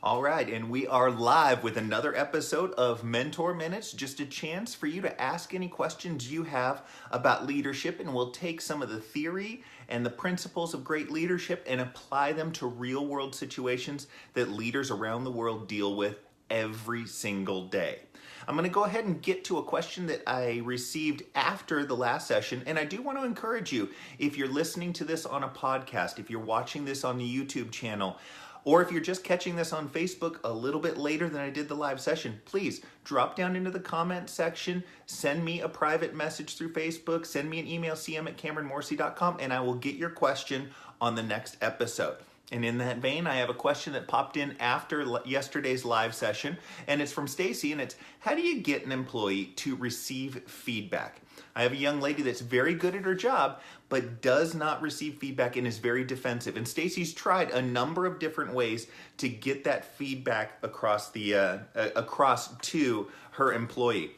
All right, and we are live with another episode of Mentor Minutes, just a chance for you to ask any questions you have about leadership, and we'll take some of the theory and the principles of great leadership and apply them to real world situations that leaders around the world deal with every single day. I'm going to go ahead and get to a question that I received after the last session, and I do want to encourage you, if you're listening to this on a podcast, if you're watching this on the YouTube channel, or if you're just catching this on Facebook a little bit later than I did the live session, please drop down into the comment section, send me a private message through Facebook, send me an email, cm@cameronmorsey.com, and I will get your question on the next episode. And in that vein, I have a question that popped in after yesterday's live session, and it's from Stacy, and it's, how do you get an employee to receive feedback? I have a young lady that's very good at her job, but does not receive feedback and is very defensive. And Stacy's tried a number of different ways to get that feedback across to her employee.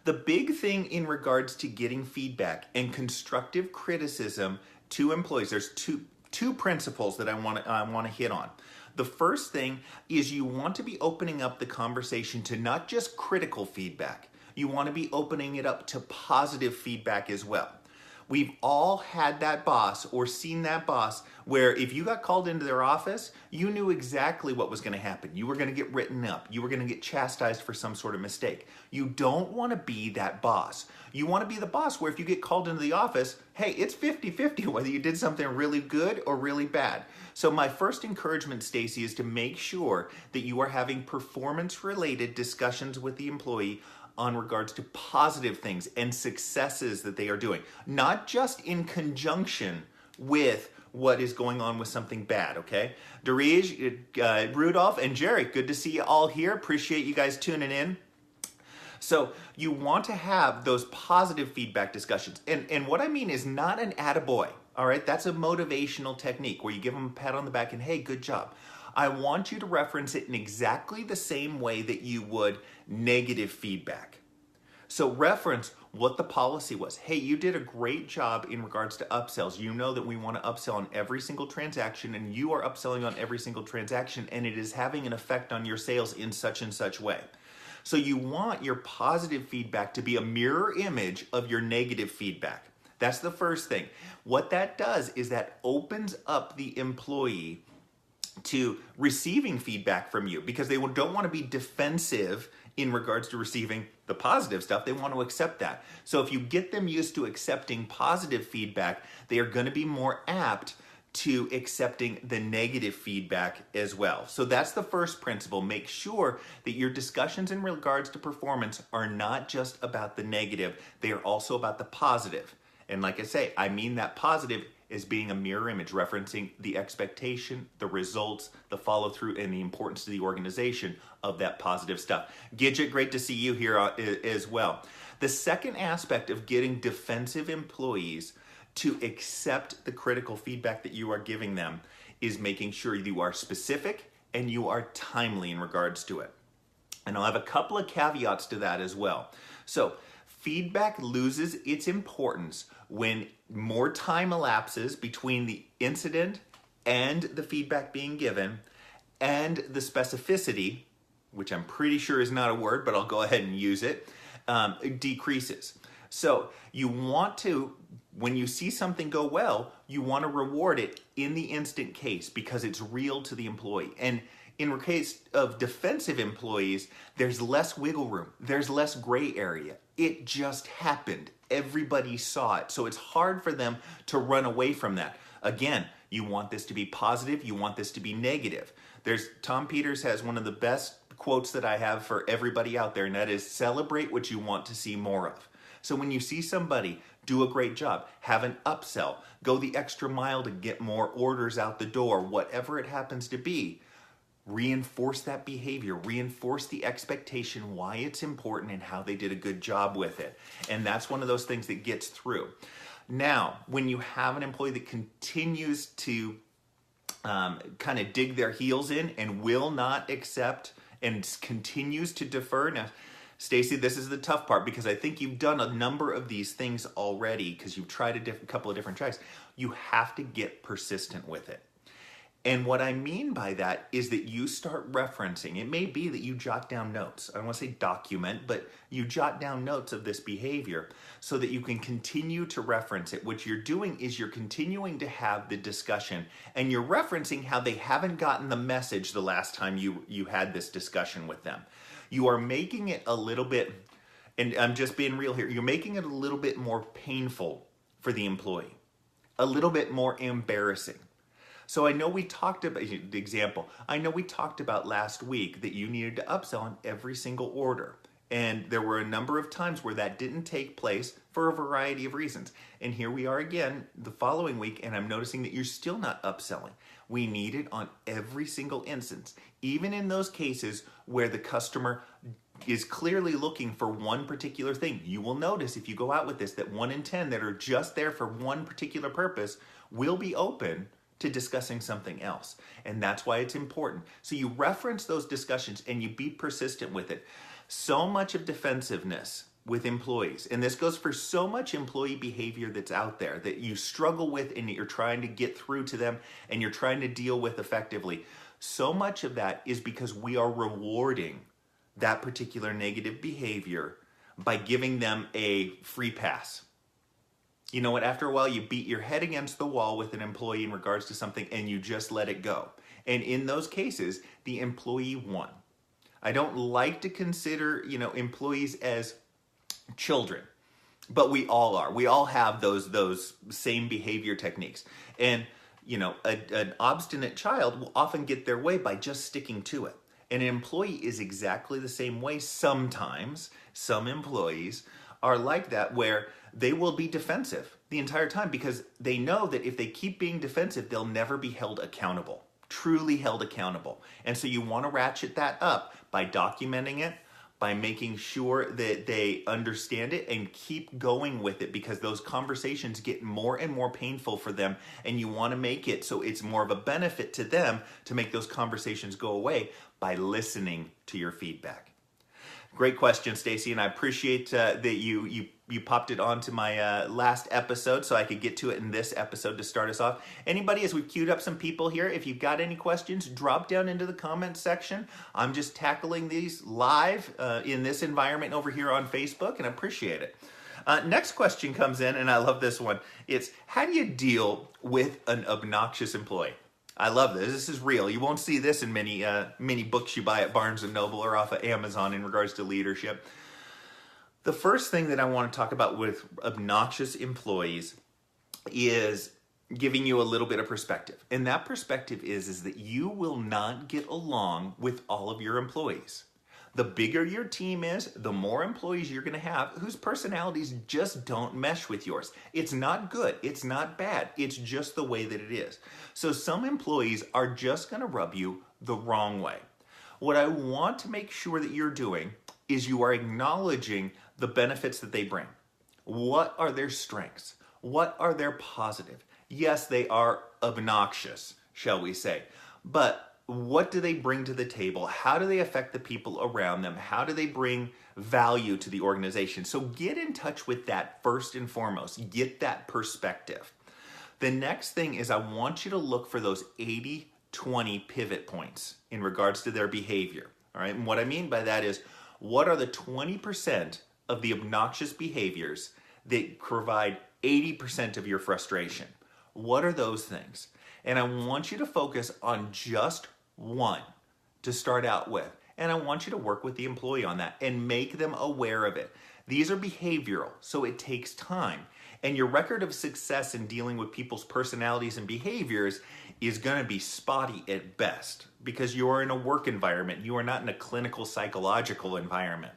The big thing in regards to getting feedback and constructive criticism to employees, there's two principles that I want to hit on. The first thing is you want to be opening up the conversation to not just critical feedback. You want to be opening it up to positive feedback as well. We've all had that boss or seen that boss where if you got called into their office, you knew exactly what was going to happen. You were going to get written up. You were going to get chastised for some sort of mistake. You don't want to be that boss. You want to be the boss where if you get called into the office, hey, it's 50-50 whether you did something really good or really bad. So my first encouragement, Stacy, is to make sure that you are having performance-related discussions with the employee on regards to positive things and successes that they are doing, not just in conjunction with what is going on with something bad, okay? Derij, Rudolph, and Jerry, good to see you all here. Appreciate you guys tuning in. So you want to have those positive feedback discussions. And what I mean is not an attaboy, all right? That's a motivational technique where you give them a pat on the back and, hey, good job. I want you to reference it in exactly the same way that you would negative feedback. So reference what the policy was. Hey, you did a great job in regards to upsells. You know that we want to upsell on every single transaction, and you are upselling on every single transaction, and it is having an effect on your sales in such and such way. So you want your positive feedback to be a mirror image of your negative feedback. That's the first thing. What that does is that opens up the employee to receiving feedback from you because they don't want to be defensive in regards to receiving the positive stuff. They want to accept that. So if you get them used to accepting positive feedback, they are going to be more apt to accepting the negative feedback as well. So that's the first principle. Make sure that your discussions in regards to performance are not just about the negative, they are also about the positive. And like I say, I mean that positive is being a mirror image, referencing the expectation, the results, the follow through, and the importance to the organization of that positive stuff. Gidget, great to see you here as well. The second aspect of getting defensive employees to accept the critical feedback that you are giving them is making sure you are specific and you are timely in regards to it. And I'll have a couple of caveats to that as well. So feedback loses its importance when more time elapses between the incident and the feedback being given, and the specificity, which I'm pretty sure is not a word, but I'll go ahead and use it, decreases. So you want to, when you see something go well, you want to reward it in the instant case because it's real to the employee. And in the case of defensive employees, there's less wiggle room. There's less gray area. It just happened. Everybody saw it. So it's hard for them to run away from that. Again, you want this to be positive. You want this to be negative. Tom Peters has one of the best quotes that I have for everybody out there, and that is celebrate what you want to see more of. So when you see somebody do a great job, have an upsell, go the extra mile to get more orders out the door, whatever it happens to be, reinforce that behavior, reinforce the expectation, why it's important and how they did a good job with it. And that's one of those things that gets through. Now, when you have an employee that continues to kind of dig their heels in and will not accept and continues to defer. Now, Stacy, this is the tough part because I think you've done a number of these things already because you've tried a couple of different tracks. You have to get persistent with it. And what I mean by that is that you start referencing. It may be that you jot down notes. I don't want to say document, but you jot down notes of this behavior so that you can continue to reference it. What you're doing is you're continuing to have the discussion, and you're referencing how they haven't gotten the message the last time you had this discussion with them. You are making it a little bit, and I'm just being real here, you're making it a little bit more painful for the employee, a little bit more embarrassing. So I know we talked about, the example, I know we talked about last week that you needed to upsell on every single order. And there were a number of times where that didn't take place for a variety of reasons. And here we are again the following week, and I'm noticing that you're still not upselling. We need it on every single instance, even in those cases where the customer is clearly looking for one particular thing. You will notice if you go out with this that 1 in 10 that are just there for one particular purpose will be open to discussing something else. And that's why it's important. So you reference those discussions and you be persistent with it. So much of defensiveness with employees, and this goes for so much employee behavior that's out there that you struggle with and that you're trying to get through to them and you're trying to deal with effectively. So much of that is because we are rewarding that particular negative behavior by giving them a free pass. You know what, after a while you beat your head against the wall with an employee in regards to something and you just let it go. And in those cases, the employee won. I don't like to consider, employees as children, but we all are. We all have those same behavior techniques. And, an obstinate child will often get their way by just sticking to it. And an employee is exactly the same way. Sometimes some employees are like that, where they will be defensive the entire time because they know that if they keep being defensive, they'll never be held accountable, truly held accountable. And so you want to ratchet that up by documenting it, by making sure that they understand it and keep going with it, because those conversations get more and more painful for them, and you want to make it so it's more of a benefit to them to make those conversations go away by listening to your feedback. Great question, Stacy, and I appreciate that you popped it onto my last episode so I could get to it in this episode to start us off. Anybody, as we've queued up some people here, if you've got any questions, drop down into the comments section. I'm just tackling these live in this environment over here on Facebook, and I appreciate it. Next question comes in, and I love this one. It's, how do you deal with an obnoxious employee? I love this. This is real. You won't see this in many books you buy at Barnes & Noble or off of Amazon in regards to leadership. The first thing that I want to talk about with obnoxious employees is giving you a little bit of perspective. And that perspective is that you will not get along with all of your employees. The bigger your team is, the more employees you're going to have whose personalities just don't mesh with yours. It's not good. It's not bad. It's just the way that it is. So some employees are just going to rub you the wrong way. What I want to make sure that you're doing is you are acknowledging the benefits that they bring. What are their strengths? What are their positive? Yes, they are obnoxious, shall we say, but what do they bring to the table? How do they affect the people around them? How do they bring value to the organization? So get in touch with that first and foremost. Get that perspective. The next thing is I want you to look for those 80-20 pivot points in regards to their behavior. All right, and what I mean by that is, what are the 20% of the obnoxious behaviors that provide 80% of your frustration? What are those things? And I want you to focus on just one to start out with. And I want you to work with the employee on that and make them aware of it. These are behavioral, so it takes time. And your record of success in dealing with people's personalities and behaviors is going to be spotty at best because you are in a work environment. You are not in a clinical psychological environment.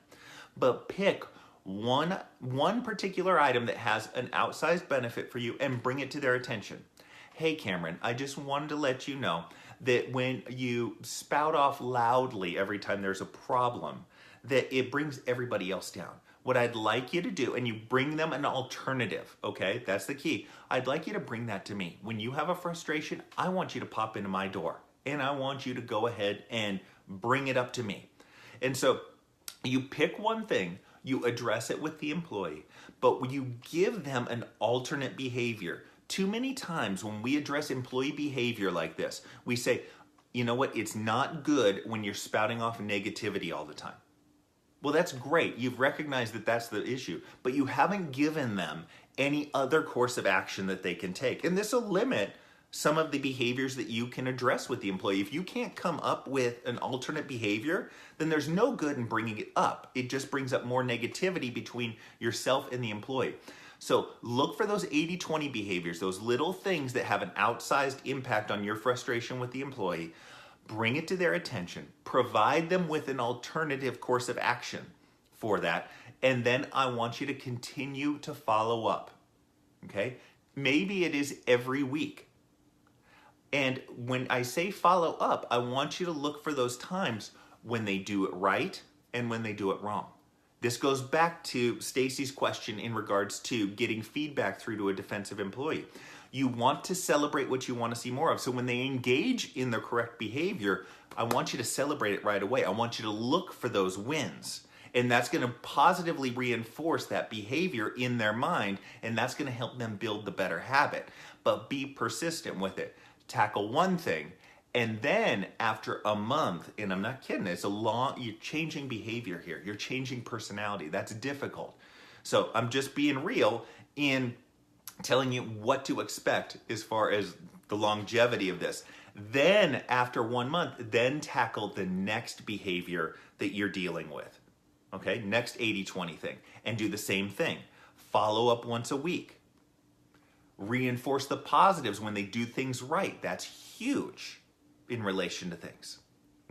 But pick one particular item that has an outsized benefit for you and bring it to their attention. Hey, Cameron, I just wanted to let you know that when you spout off loudly every time there's a problem, that it brings everybody else down. What I'd like you to do, and you bring them an alternative, okay? That's the key. I'd like you to bring that to me. When you have a frustration, I want you to pop into my door, and I want you to go ahead and bring it up to me. And so you pick one thing, you address it with the employee, but you give them an alternate behavior Too many times when we address employee behavior like this, we say, you know what, it's not good when you're spouting off negativity all the time. Well, that's great. You've recognized that that's the issue, but you haven't given them any other course of action that they can take. And this will limit some of the behaviors that you can address with the employee. If you can't come up with an alternate behavior, then there's no good in bringing it up. It just brings up more negativity between yourself and the employee. So look for those 80-20 behaviors, those little things that have an outsized impact on your frustration with the employee. Bring it to their attention, provide them with an alternative course of action for that, and then I want you to continue to follow up, okay? Maybe it is every week. And when I say follow up, I want you to look for those times when they do it right and when they do it wrong. This goes back to Stacy's question in regards to getting feedback through to a defensive employee. You want to celebrate what you want to see more of. So when they engage in the correct behavior, I want you to celebrate it right away. I want you to look for those wins. And that's going to positively reinforce that behavior in their mind, and that's going to help them build the better habit. But be persistent with it. Tackle one thing, and then after a month, and I'm not kidding, you're changing behavior here. You're changing personality. That's difficult. So I'm just being real in telling you what to expect as far as the longevity of this. Then after 1 month, then tackle the next behavior that you're dealing with. Okay, next 80-20 thing. And do the same thing. Follow up once a week. Reinforce the positives when they do things right. That's huge in relation to things.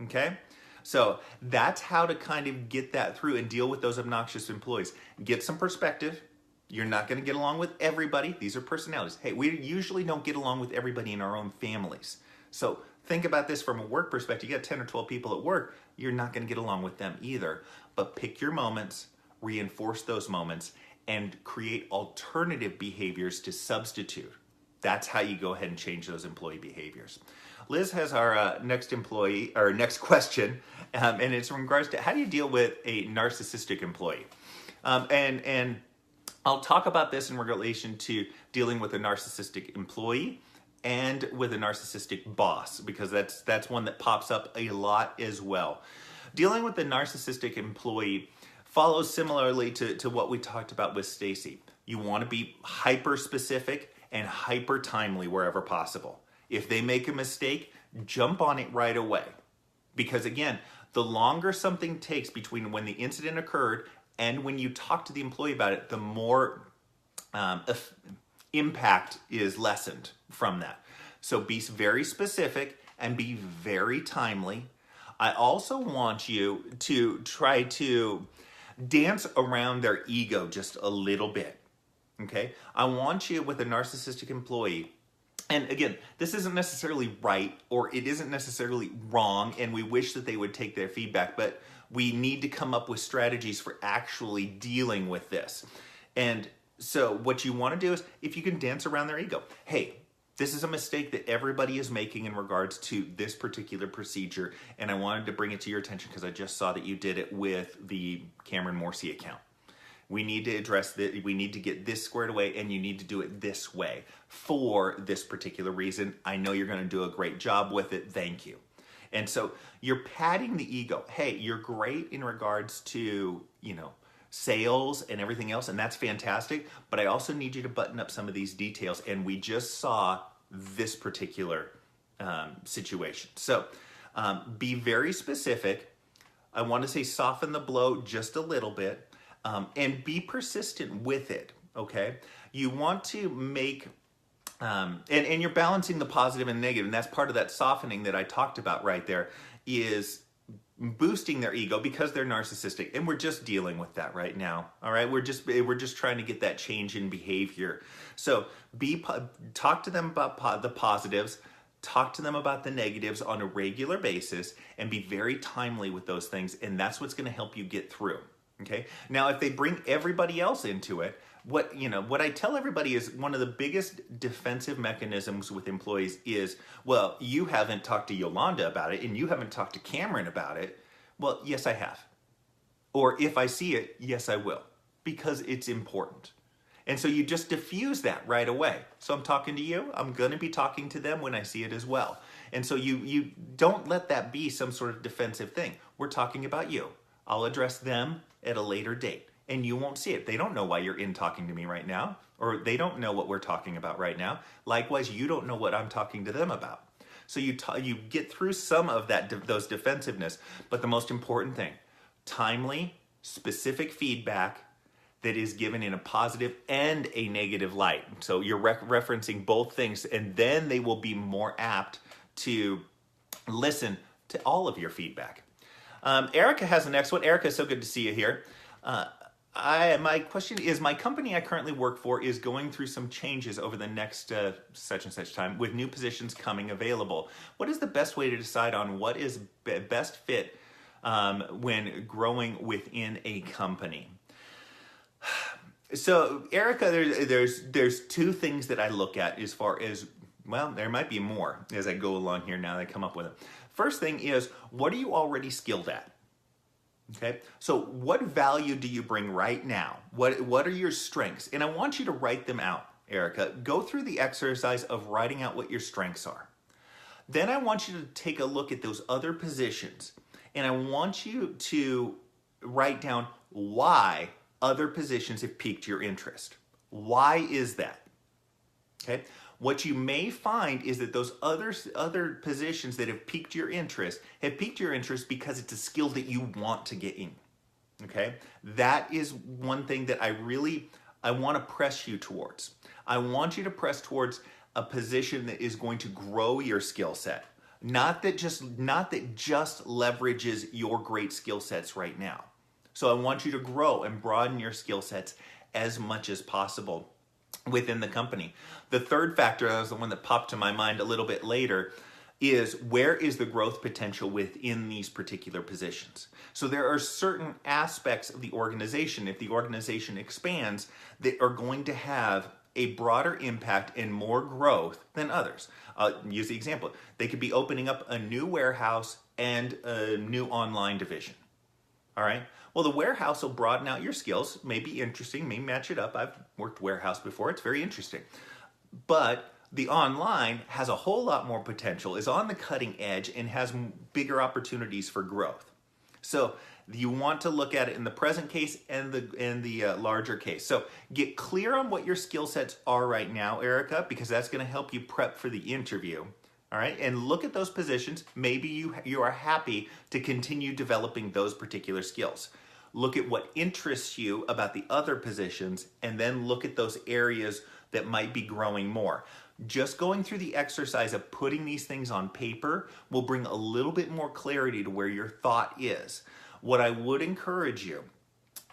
Okay? So that's how to kind of get that through and deal with those obnoxious employees. Get some perspective. You're not going to get along with everybody. These are personalities. Hey, we usually don't get along with everybody in our own families. So think about this from a work perspective. You got 10 or 12 people at work. You're not going to get along with them either. But pick your moments, reinforce those moments, and create alternative behaviors to substitute. That's how you go ahead and change those employee behaviors. Liz has our next question, and it's in regards to how do you deal with a narcissistic employee? And I'll talk about this in relation to dealing with a narcissistic employee and with a narcissistic boss, because that's one that pops up a lot as well. Dealing with the narcissistic employee follows similarly to what we talked about with Stacy. You want to be hyper specific and hyper timely wherever possible. If they make a mistake, jump on it right away. Because again, the longer something takes between when the incident occurred and when you talk to the employee about it, the more impact is lessened from that. So be very specific and be very timely. I also want you to try to dance around their ego just a little bit, okay? I want you with a narcissistic employee, and again, this isn't necessarily right or it isn't necessarily wrong, and we wish that they would take their feedback, but we need to come up with strategies for actually dealing with this. And so what you want to do is, if you can dance around their ego, hey, this is a mistake that everybody is making in regards to this particular procedure, and I wanted to bring it to your attention because I just saw that you did it with the Cameron Morsi account. We need to address that. We need to get this squared away, and you need to do it this way for this particular reason. I know you're going to do a great job with it. Thank you. And so you're patting the ego. Hey, you're great in regards to, sales and everything else, and that's fantastic, but I also need you to button up some of these details, and we just saw this particular situation. So be very specific. I want to say soften the blow just a little bit, and be persistent with it, okay? You want to make, and you're balancing the positive and negative, and that's part of that softening that I talked about right there, is boosting their ego because they're narcissistic, and we're just dealing with that right now. All right, we're just trying to get that change in behavior. So talk to them about the positives, talk to them about the negatives on a regular basis, and be very timely with those things, and that's what's going to help you get through. Okay. Now, if they bring everybody else into it, what I tell everybody is one of the biggest defensive mechanisms with employees is, well, you haven't talked to Yolanda about it and you haven't talked to Cameron about it. Well, yes, I have. Or if I see it, yes, I will, because it's important. And so you just diffuse that right away. So I'm talking to you, I'm going to be talking to them when I see it as well. And so you don't let that be some sort of defensive thing. We're talking about you. I'll address them at a later date, and you won't see it. They don't know why you're in talking to me right now, or they don't know what we're talking about right now. Likewise, you don't know what I'm talking to them about. So you get through some of those defensiveness, but the most important thing, timely, specific feedback that is given in a positive and a negative light. So you're referencing both things, and then they will be more apt to listen to all of your feedback. Erica has the next one. Erica, so good to see you here. My question is, my company I currently work for is going through some changes over the next such and such time with new positions coming available. What is the best way to decide on what is best fit when growing within a company? So, Erica, there's two things that I look at as far as, well, there might be more as I go along here now that I come up with it. First thing is, what are you already skilled at? Okay, so what value do you bring right now? What are your strengths? And I want you to write them out, Erica. Go through the exercise of writing out what your strengths are. Then I want you to take a look at those other positions, and I want you to write down why other positions have piqued your interest. Why is that? Okay. What you may find is that those other positions that have piqued your interest because it's a skill that you want to get in. Okay? That is one thing that I want to press you towards. I want you to press towards a position that is going to grow your skill set. Not that just leverages your great skill sets right now. So I want you to grow and broaden your skill sets as much as possible within the company. The third factor, that was the one that popped to my mind a little bit later, is where is the growth potential within these particular positions? So there are certain aspects of the organization, if the organization expands, that are going to have a broader impact and more growth than others. Use the example. They could be opening up a new warehouse and a new online division. All right. Well, the warehouse will broaden out your skills, may be interesting, may match it up. I've worked warehouse before. It's very interesting. But the online has a whole lot more potential, is on the cutting edge, and has bigger opportunities for growth. So you want to look at it in the present case and the larger case. So get clear on what your skill sets are right now, Erica, because that's going to help you prep for the interview. All right, and look at those positions. Maybe you are happy to continue developing those particular skills. Look at what interests you about the other positions, and then look at those areas that might be growing more. Just going through the exercise of putting these things on paper will bring a little bit more clarity to where your thought is. What I would encourage you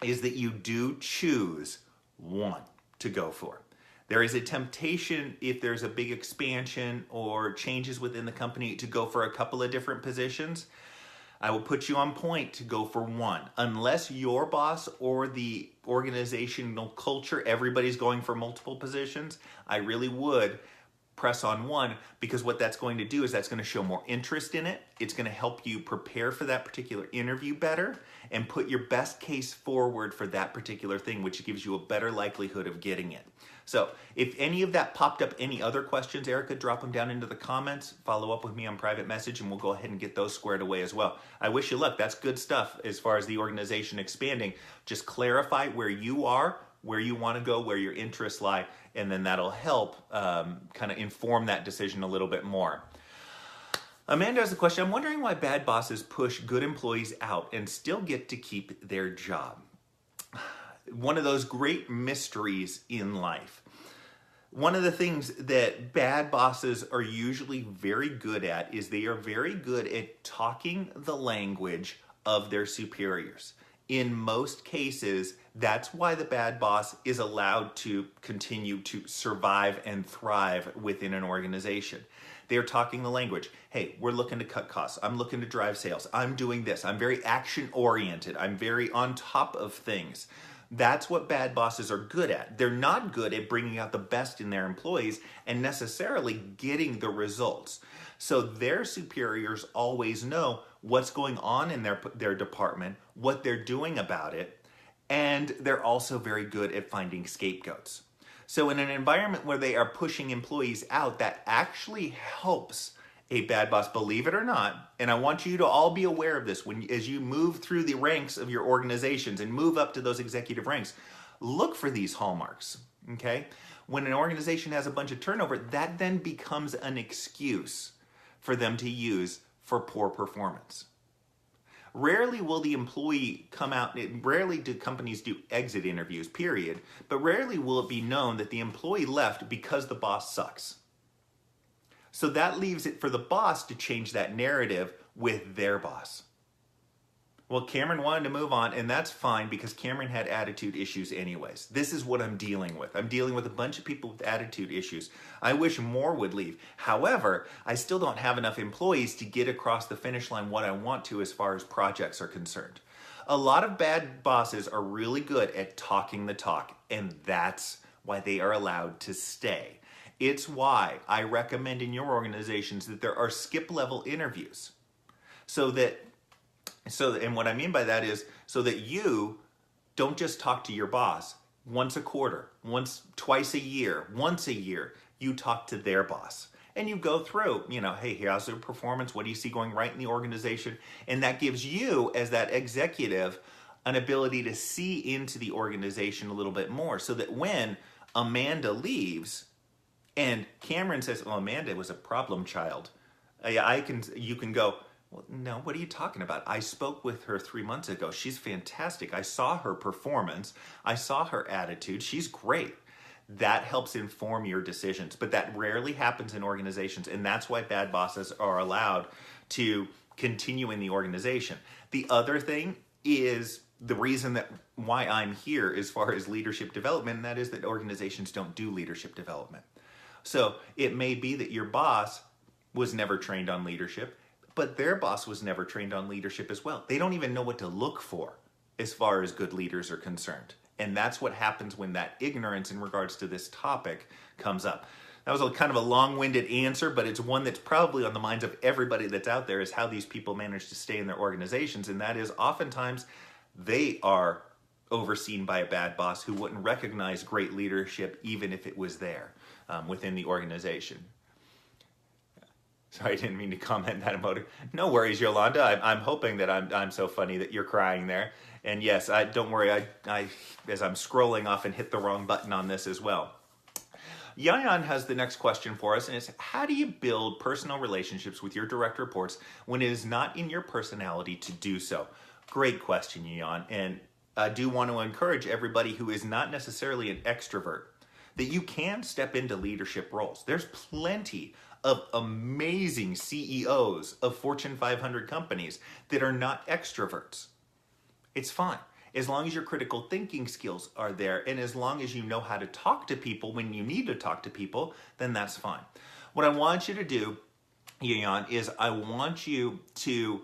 is that you do choose one to go for. There is a temptation, if there's a big expansion or changes within the company, to go for a couple of different positions. I will put you on point to go for one. Unless your boss or the organizational culture, everybody's going for multiple positions, I really would press on one, because what that's going to do is that's going to show more interest in it. It's going to help you prepare for that particular interview better and put your best case forward for that particular thing, which gives you a better likelihood of getting it. So if any of that popped up, any other questions, Erica, drop them down into the comments. Follow up with me on private message, and we'll go ahead and get those squared away as well. I wish you luck. That's good stuff as far as the organization expanding. Just clarify where you are, where you want to go, where your interests lie, and then that'll help kind of inform that decision a little bit more. Amanda has a question. I'm wondering why bad bosses push good employees out and still get to keep their job. One of those great mysteries in life. One of the things that bad bosses are usually very good at is they are very good at talking the language of their superiors. In most cases, that's why the bad boss is allowed to continue to survive and thrive within an organization. They're talking the language. Hey, we're looking to cut costs. I'm looking to drive sales. I'm doing this. I'm very action oriented. I'm very on top of things. That's what bad bosses are good at. They're not good at bringing out the best in their employees and necessarily getting the results. So their superiors always know what's going on in their department, what they're doing about it, And they're also very good at finding scapegoats. So in an environment where they are pushing employees out, that actually helps a bad boss, believe it or not. And I want you to all be aware of this as you move through the ranks of your organizations and move up to those executive ranks. Look for these hallmarks, okay? When an organization has a bunch of turnover, that then becomes an excuse for them to use for poor performance. Rarely will the employee come out, rarely do companies do exit interviews, period, but rarely will it be known that the employee left because the boss sucks. So that leaves it for the boss to change that narrative with their boss. Well, Cameron wanted to move on, and that's fine because Cameron had attitude issues anyways. This is what I'm dealing with. I'm dealing with a bunch of people with attitude issues. I wish more would leave. However, I still don't have enough employees to get across the finish line what I want to as far as projects are concerned. A lot of bad bosses are really good at talking the talk, and that's why they are allowed to stay. It's why I recommend in your organizations that there are skip level interviews and what I mean by that is so that you don't just talk to your boss once a quarter, twice a year, once a year, you talk to their boss. And you go through, hey, how's their performance? What do you see going right in the organization? And that gives you, as that executive, an ability to see into the organization a little bit more so that when Amanda leaves and Cameron says, oh, Amanda was a problem child, you can go, well, no, what are you talking about? I spoke with her 3 months ago. She's fantastic. I saw her performance. I saw her attitude. She's great. That helps inform your decisions, but that rarely happens in organizations, and that's why bad bosses are allowed to continue in the organization. The other thing is the reason that why I'm here as far as leadership development, and that is that organizations don't do leadership development. So it may be that your boss was never trained on leadership, but their boss was never trained on leadership as well. They don't even know what to look for as far as good leaders are concerned. And that's what happens when that ignorance in regards to this topic comes up. That was a kind of a long-winded answer, but it's one that's probably on the minds of everybody that's out there, is how these people manage to stay in their organizations. And that is oftentimes they are overseen by a bad boss who wouldn't recognize great leadership even if it was there within the organization. Sorry, I didn't mean to comment that emotive. No worries, Yolanda. I'm hoping that I'm so funny that you're crying there. And yes, don't worry. I as I'm scrolling off and hit the wrong button on this as well. Yayan has the next question for us, and it's, how do you build personal relationships with your direct reports when it is not in your personality to do so? Great question, Yayan. And I do want to encourage everybody who is not necessarily an extrovert that you can step into leadership roles. There's plenty of amazing CEOs of Fortune 500 companies that are not extroverts. It's fine. As long as your critical thinking skills are there and as long as you know how to talk to people when you need to talk to people, then that's fine. What I want you to do, Yayan, is I want you to,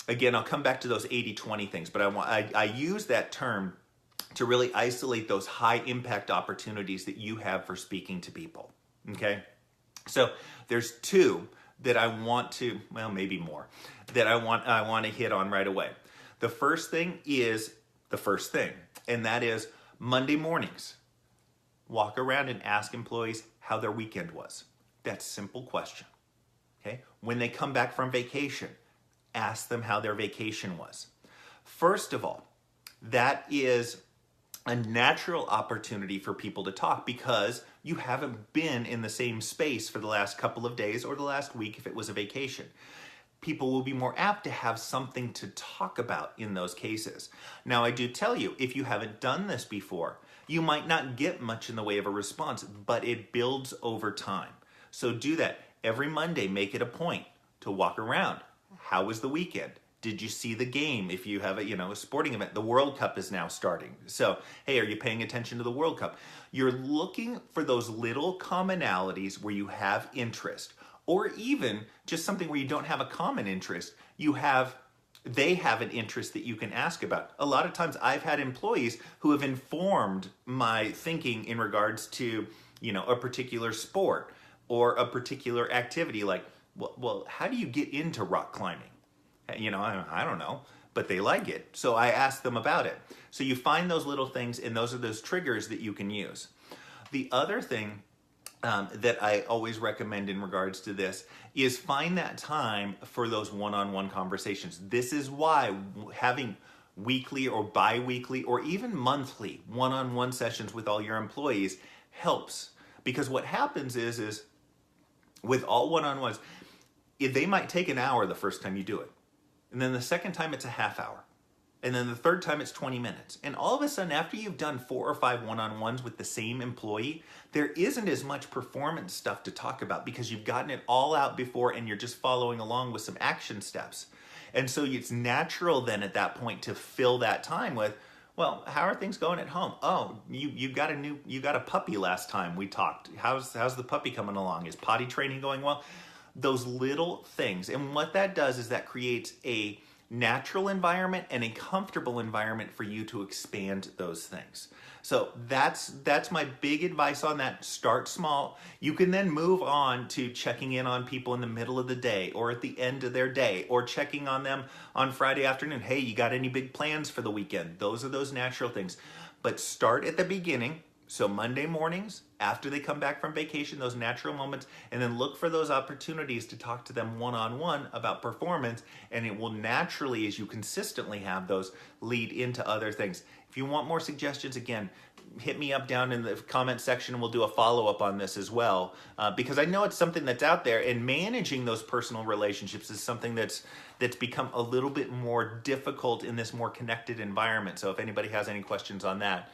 again, I'll come back to those 80-20 things, but I use that term to really isolate those high impact opportunities that you have for speaking to people, okay? So there's two that I want to, well, maybe more, that I want to hit on right away. The first thing is the first thing, and that is Monday mornings. Walk around and ask employees how their weekend was. That's a simple question, okay? When they come back from vacation, ask them how their vacation was. First of all, that is a natural opportunity for people to talk because you haven't been in the same space for the last couple of days or the last week if it was a vacation. People will be more apt to have something to talk about in those cases. Now, I do tell you, if you haven't done this before, you might not get much in the way of a response, but it builds over time. So do that. Every Monday, make it a point to walk around. How was the weekend? Did you see the game? If you have a sporting event, the World Cup is now starting. So, hey, are you paying attention to the World Cup? You're looking for those little commonalities where you have interest, or even just something where you don't have a common interest. They have an interest that you can ask about. A lot of times I've had employees who have informed my thinking in regards to, a particular sport or a particular activity, like, well, how do you get into rock climbing? I don't know, but they like it. So I ask them about it. So you find those little things, and those are those triggers that you can use. The other thing that I always recommend in regards to this is find that time for those one-on-one conversations. This is why having weekly or bi-weekly or even monthly one-on-one sessions with all your employees helps. Because what happens is with all one-on-ones, they might take an hour the first time you do it. And then the second time it's a half hour. And then the third time it's 20 minutes. And all of a sudden, after you've done 4 or 5 one-on-ones with the same employee, there isn't as much performance stuff to talk about because you've gotten it all out before and you're just following along with some action steps. And so it's natural then at that point to fill that time with, well, how are things going at home? Oh, you got a puppy last time we talked. How's the puppy coming along? Is potty training going well? Those little things. And what that does is that creates a natural environment and a comfortable environment for you to expand those things. So that's my big advice on that. Start small. You can then move on to checking in on people in the middle of the day or at the end of their day, or checking on them on Friday afternoon. Hey, you got any big plans for the weekend? Those are those natural things. But start at the beginning. So Monday mornings, after they come back from vacation, those natural moments, and then look for those opportunities to talk to them one-on-one about performance, and it will naturally, as you consistently have those, lead into other things. If you want more suggestions, again, hit me up down in the comment section and we'll do a follow-up on this as well, because I know it's something that's out there, and managing those personal relationships is something that's become a little bit more difficult in this more connected environment. So if anybody has any questions on that,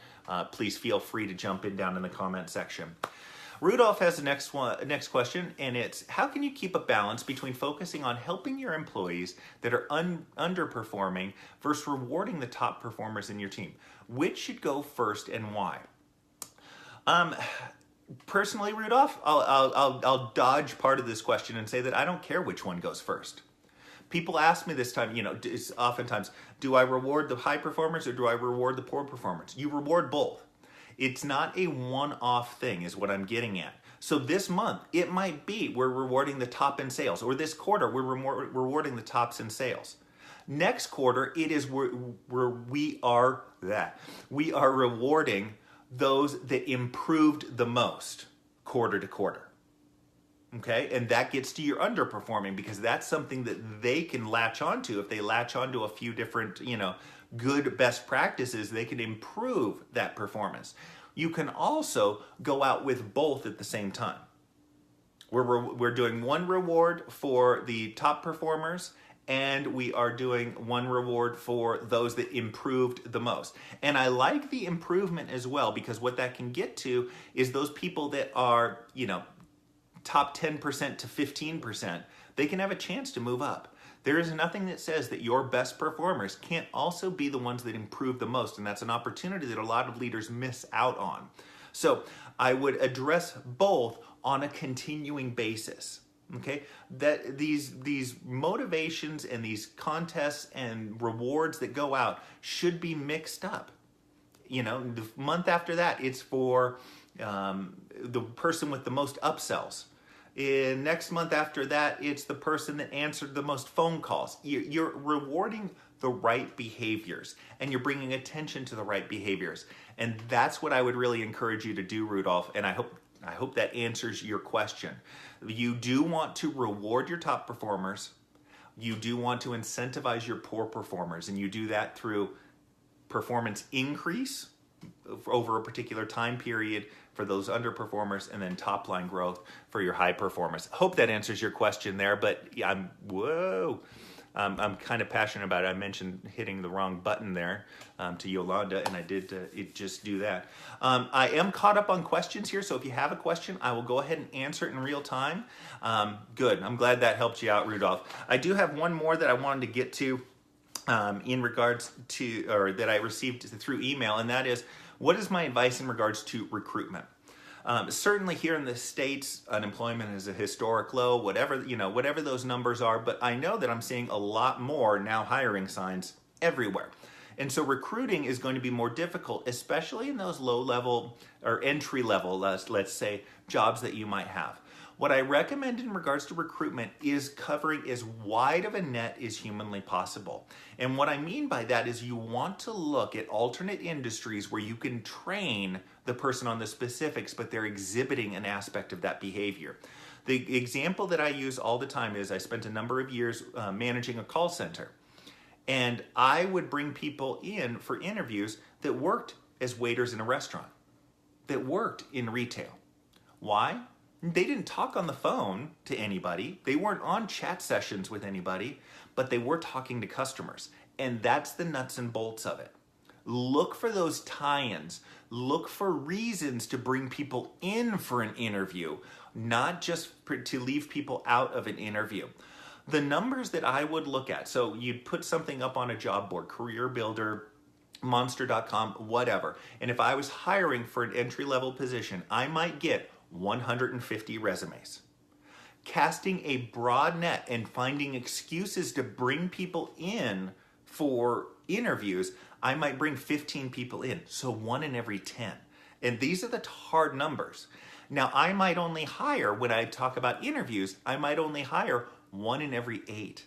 please feel free to jump in down in the comment section. Rudolph has the next question, and it's, how can you keep a balance between focusing on helping your employees that are underperforming versus rewarding the top performers in your team? Which should go first and why? Personally, Rudolph, I'll dodge part of this question and say that I don't care which one goes first. People ask me this time, oftentimes, do I reward the high performers or do I reward the poor performers? You reward both. It's not a one-off thing is what I'm getting at. So this month, it might be we're rewarding the top in sales, or this quarter, we're rewarding the tops in sales. Next quarter, it is where we are rewarding those that improved the most quarter to quarter. Okay, and that gets to your underperforming, because that's something that they can latch onto. If they latch onto a few different, good best practices, they can improve that performance. You can also go out with both at the same time. We're doing one reward for the top performers, and we are doing one reward for those that improved the most. And I like the improvement as well, because what that can get to is those people that are, top 10% to 15%, they can have a chance to move up. There is nothing that says that your best performers can't also be the ones that improve the most, and that's an opportunity that a lot of leaders miss out on. So I would address both on a continuing basis. Okay, that these motivations and these contests and rewards that go out should be mixed up. The month after that, it's for the person with the most upsells. Next month after that, it's the person that answered the most phone calls. You're rewarding the right behaviors, and you're bringing attention to the right behaviors. And that's what I would really encourage you to do, Rudolph, and I hope that answers your question. You do want to reward your top performers. You do want to incentivize your poor performers, and you do that through performance increase over a particular time period for those underperformers, and then top line growth for your high performers. Hope that answers your question there, but I'm kind of passionate about it. I mentioned hitting the wrong button there to Yolanda, and I did just do that. I am caught up on questions here, so if you have a question, I will go ahead and answer it in real time. Good. I'm glad that helped you out, Rudolph. I do have one more that I wanted to get to in regards to, or that I received through email, and that is, what is my advice in regards to recruitment? Certainly here in the States, unemployment is a historic low, whatever those numbers are, but I know that I'm seeing a lot more now hiring signs everywhere. And so recruiting is going to be more difficult, especially in those low level or entry level, let's say, jobs that you might have. What I recommend in regards to recruitment is covering as wide of a net as humanly possible. And what I mean by that is you want to look at alternate industries where you can train the person on the specifics, but they're exhibiting an aspect of that behavior. The example that I use all the time is I spent a number of years managing a call center. And I would bring people in for interviews that worked as waiters in a restaurant, that worked in retail. Why? They didn't talk on the phone to anybody. They weren't on chat sessions with anybody, but they were talking to customers. And that's the nuts and bolts of it. Look for those tie-ins. Look for reasons to bring people in for an interview, not just to leave people out of an interview. The numbers that I would look at, so you'd put something up on a job board, Career Builder, Monster.com, whatever. And if I was hiring for an entry-level position, I might get 150 resumes. Casting a broad net and finding excuses to bring people in for interviews, I might bring 15 people in, so 1 in every 10. And these are the hard numbers. Now, I might only hire, when I talk about interviews, I might only hire 1 in every 8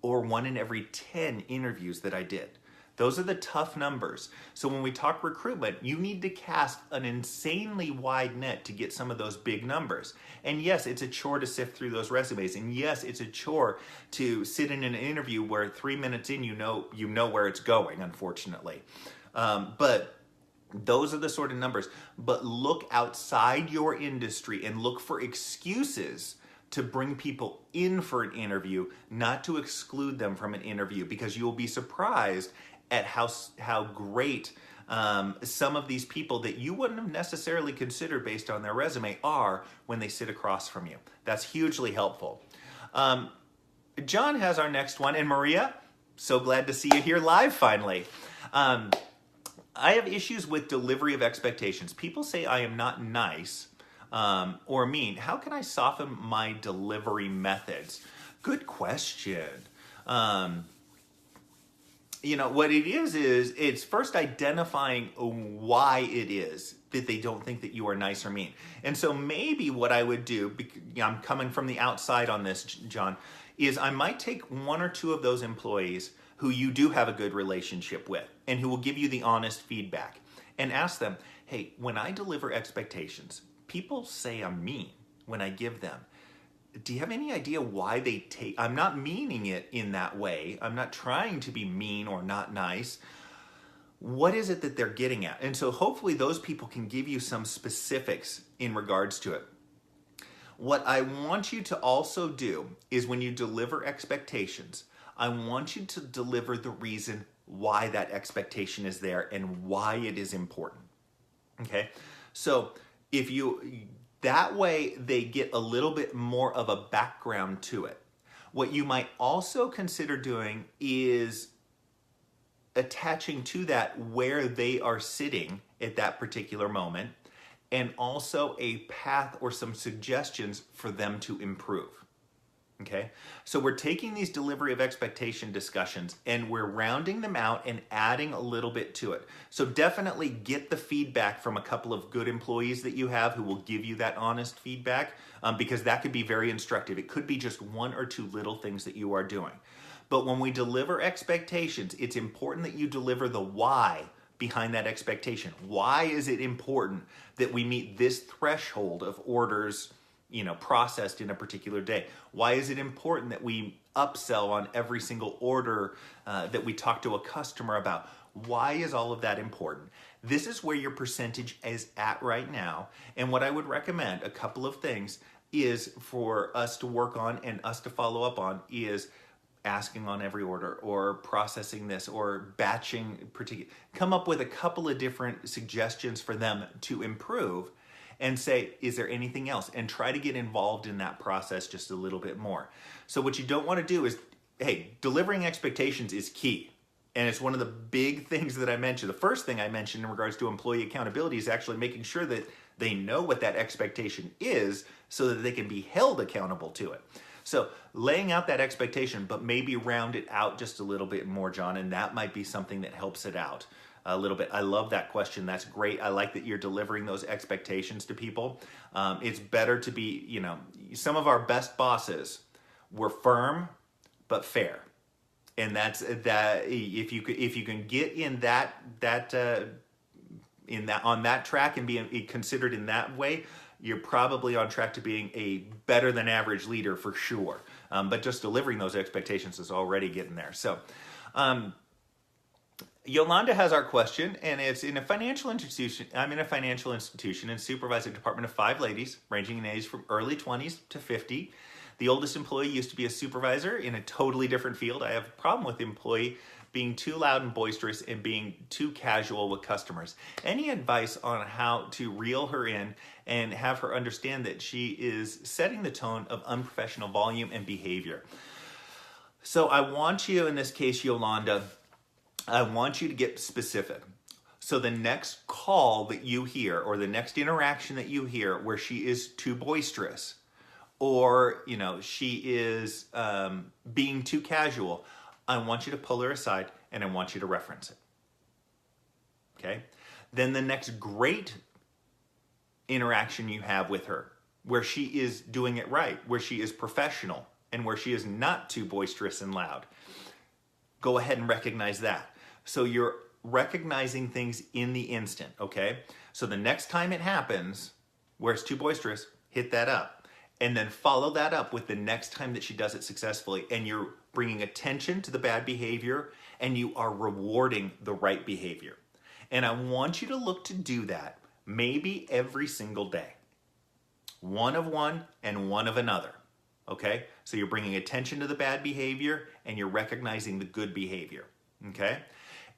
or 1 in every 10 interviews that I did. Those are the tough numbers. So when we talk recruitment, you need to cast an insanely wide net to get some of those big numbers. And yes, it's a chore to sift through those resumes. And yes, it's a chore to sit in an interview where 3 minutes in, you know where it's going, unfortunately. But those are the sort of numbers. But look outside your industry and look for excuses to bring people in for an interview, not to exclude them from an interview, because you'll be surprised at how great some of these people that you wouldn't have necessarily considered based on their resume are when they sit across from you. That's hugely helpful. John has our next one, and Maria, so glad to see you here live finally. I have issues with delivery of expectations. People say I am not nice or mean. How can I soften my delivery methods? Good question. What it is it's first identifying why it is that they don't think that you are nice or mean. And so maybe what I would do, I'm coming from the outside on this, John, is I might take 1 or 2 of those employees who you do have a good relationship with and who will give you the honest feedback and ask them, hey, when I deliver expectations, people say I'm mean when I give them. Do you have any idea why they take... I'm not meaning it in that way. I'm not trying to be mean or not nice. What is it that they're getting at? And so hopefully those people can give you some specifics in regards to it. What I want you to also do is when you deliver expectations, I want you to deliver the reason why that expectation is there and why it is important. Okay? So that way they get a little bit more of a background to it. What you might also consider doing is attaching to that where they are sitting at that particular moment, and also a path or some suggestions for them to improve. Okay, so we're taking these delivery of expectation discussions and we're rounding them out and adding a little bit to it. So definitely get the feedback from a couple of good employees that you have who will give you that honest feedback, because that could be very instructive. It could be just 1 or 2 little things that you are doing. But when we deliver expectations, it's important that you deliver the why behind that expectation. Why is it important that we meet this threshold of orders processed in a particular day? Why is it important that we upsell on every single order that we talk to a customer about? Why is all of that important? This is where your percentage is at right now. And what I would recommend, a couple of things, is for us to work on and us to follow up on is asking on every order or processing this or batching come up with a couple of different suggestions for them to improve. And say, is there anything else? And try to get involved in that process just a little bit more. So what you don't want to do is, hey, delivering expectations is key. And it's one of the big things that I mentioned. The first thing I mentioned in regards to employee accountability is actually making sure that they know what that expectation is so that they can be held accountable to it. So laying out that expectation, but maybe round it out just a little bit more, John, and that might be something that helps it out. a little bit. I love that question. That's great. I like that you're delivering those expectations to people. It's better to be, some of our best bosses were firm but fair. And that's that. If you can get in on that track and be considered in that way, you're probably on track to being a better than average leader for sure. But just delivering those expectations is already getting there. So Yolanda has our question, and it's in a financial institution. I'm in a financial institution and supervise a department of 5 ladies, ranging in age from early 20s to 50. The oldest employee used to be a supervisor in a totally different field. I have a problem with the employee being too loud and boisterous and being too casual with customers. Any advice on how to reel her in and have her understand that she is setting the tone of unprofessional volume and behavior? So I want you, in this case, Yolanda, I want you to get specific. So the next call that you hear or the next interaction that you hear where she is too boisterous or, she is being too casual, I want you to pull her aside and I want you to reference it. Okay? Then the next great interaction you have with her, where she is doing it right, where she is professional, and where she is not too boisterous and loud, go ahead and recognize that. So you're recognizing things in the instant, okay? So the next time it happens, where it's too boisterous, hit that up. And then follow that up with the next time that she does it successfully. And you're bringing attention to the bad behavior and you are rewarding the right behavior. And I want you to look to do that maybe every single day. One of one and one of another. Okay? So you're bringing attention to the bad behavior and you're recognizing the good behavior. Okay?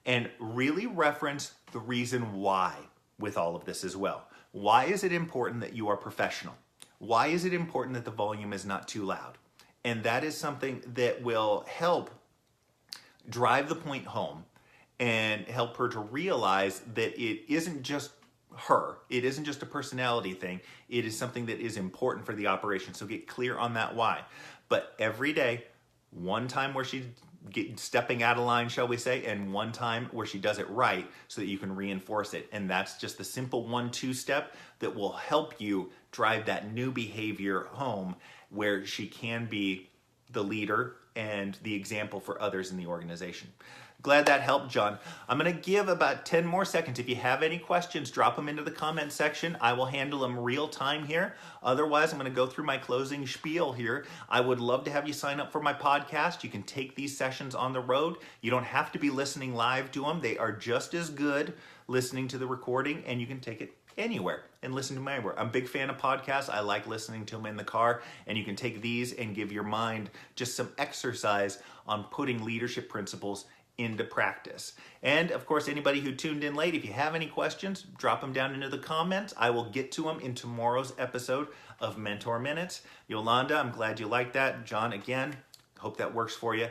And really reference the reason why with all of this as well. Why is it important that you are professional? Why is it important that the volume is not too loud? And that is something that will help drive the point home and help her to realize that it isn't just her. It isn't just a personality thing. It is something that is important for the operation. So get clear on that why. But every day, one time where she's stepping out of line, shall we say, and one time where she does it right so that you can reinforce it. And that's just the simple 1-2 step that will help you drive that new behavior home where she can be the leader and the example for others in the organization. Glad that helped, John. I'm going to give about 10 more seconds. If you have any questions, drop them into the comment section. I will handle them real time here. Otherwise, I'm going to go through my closing spiel here. I would love to have you sign up for my podcast. You can take these sessions on the road. You don't have to be listening live to them. They are just as good listening to the recording, and you can take it anywhere and listen to them anywhere. I'm a big fan of podcasts. I like listening to them in the car, and you can take these and give your mind just some exercise on putting leadership principles into practice. And of course, anybody who tuned in late, if you have any questions, drop them down into the comments. I will get to them in tomorrow's episode of Mentor Minutes. Yolanda, I'm glad you liked that. John, again, hope that works for you.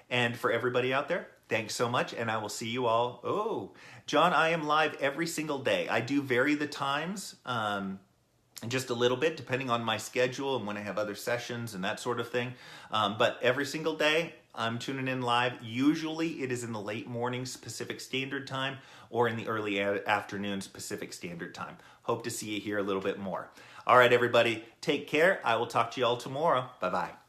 And for everybody out there, thanks so much, and I will see you all. Oh, John, I am live every single day. I do vary the times just a little bit, depending on my schedule and when I have other sessions and that sort of thing. But every single day, I'm tuning in live. Usually it is in the late mornings Pacific Standard Time or in the early afternoons Pacific Standard Time. Hope to see you here a little bit more. All right, everybody, take care. I will talk to you all tomorrow. Bye-bye.